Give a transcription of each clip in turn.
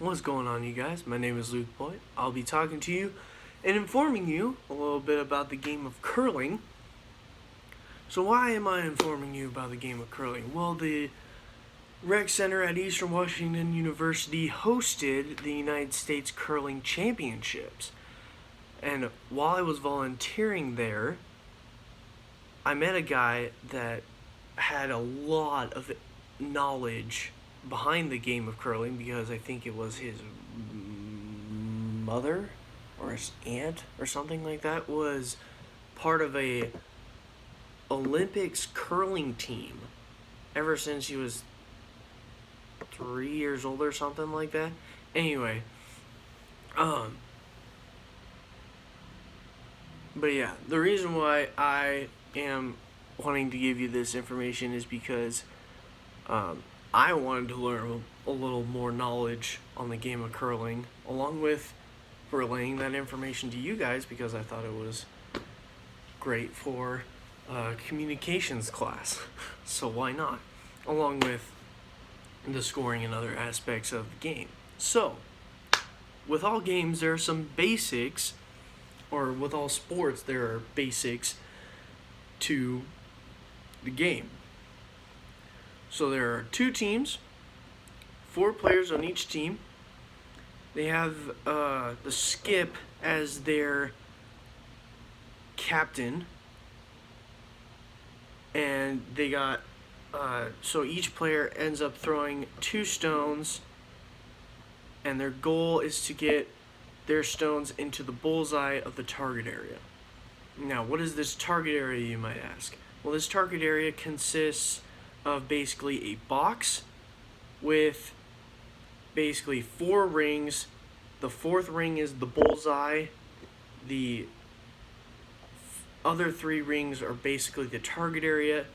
What's going on, you guys? My name is Luke Boyd. I'll be talking to you and informing you a little bit about the game of curling. So why am I informing you about the game of curling? Well, the Rec Center at Eastern Washington University hosted the United States Curling Championships. And while I was volunteering there, I met a guy that had a lot of knowledge behind the game of curling because I think it was his mother or his aunt or something like that was part of a Olympics curling team ever since he was 3 years old or something like that. Anyway, but yeah, the reason why I am wanting to give you this information is because I wanted to learn a little more knowledge on the game of curling, along with relaying that information to you guys because I thought it was great for communications class. So why not? Along with the scoring and other aspects of the game. So, with all games, there are some basics, or with all sports, there are basics to the game. So there are 2 teams, 4 players on each team. They have the skip as their captain, and they got so each player ends up throwing 2 stones, and their goal is to get their stones into the bullseye of the target area. Now, what is this target area, you might ask? Well, this target area consists of basically a box with basically 4 rings. The 4th ring is the bullseye. The other 3 rings are basically the target area.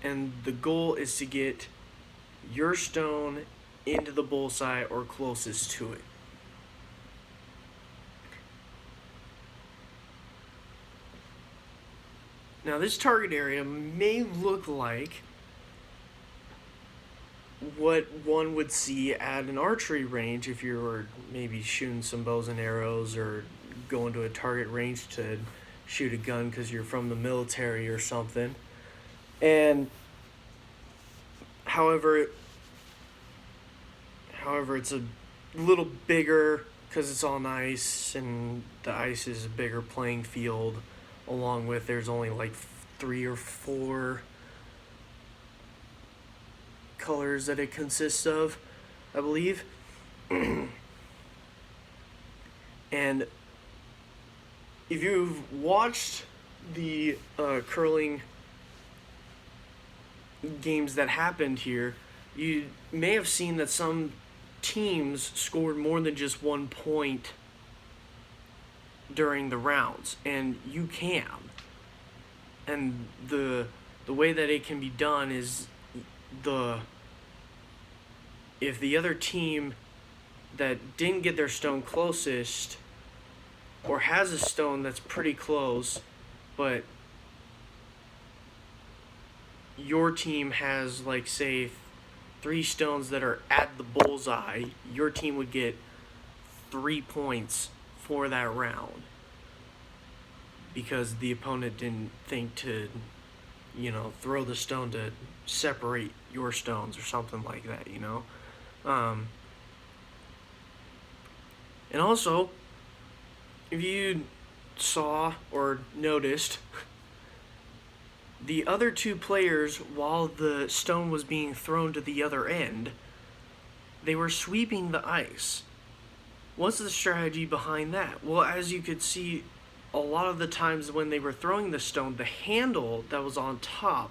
And the goal is to get your stone into the bullseye or closest to it. Now, this target area may look like what one would see at an archery range if you were maybe shooting some bows and arrows or going to a target range to shoot a gun because you're from the military or something. And however, it's a little bigger because it's on ice, and the ice is a bigger playing field. Along with, there's only like 3 or 4 colors that it consists of, I believe. And if you've watched the curling games that happened here, you may have seen that some teams scored more than just 1 point during the rounds, and you can. And the way that it can be done is if the other team that didn't get their stone closest or has a stone that's pretty close, but your team has, like, say 3 stones that are at the bullseye, your team would get 3 points for that round because the opponent didn't think to, throw the stone to separate your stones or something like that, And also, if you saw or noticed, the other 2 players, while the stone was being thrown to the other end, they were sweeping the ice. What's the strategy behind that? Well, as you could see, a lot of the times when they were throwing the stone, the handle that was on top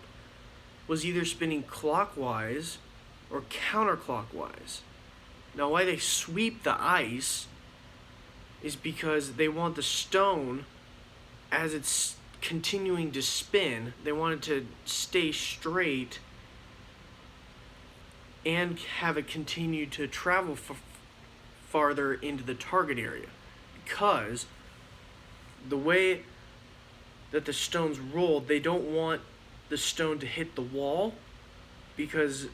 was either spinning clockwise or counterclockwise. Now, why they sweep the ice is because they want the stone, as it's continuing to spin, they want it to stay straight and have it continue to travel farther into the target area, because the way that the stone's rolled, they don't want the stone to hit the wall, because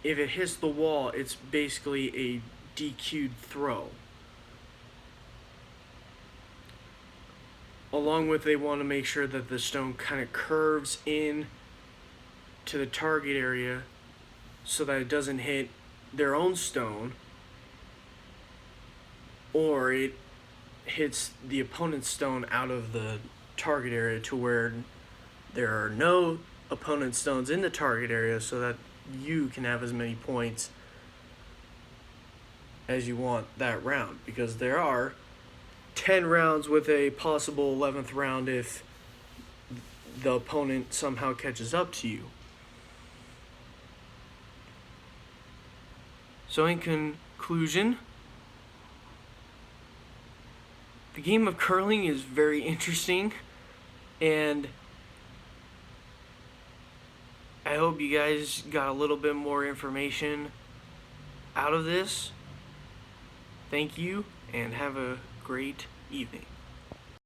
if it hits the wall, it's basically a DQ'd throw. Along with, they want to make sure that the stone kind of curves in to the target area so that it doesn't hit their own stone, or it hits the opponent's stone out of the target area to where there are no opponent stones in the target area, so that you can have as many points as you want that round, because there are 10 rounds with a possible 11th round if the opponent somehow catches up to you. So in conclusion, the game of curling is very interesting, and I hope you guys got a little bit more information out of this. Thank you, and have a great evening.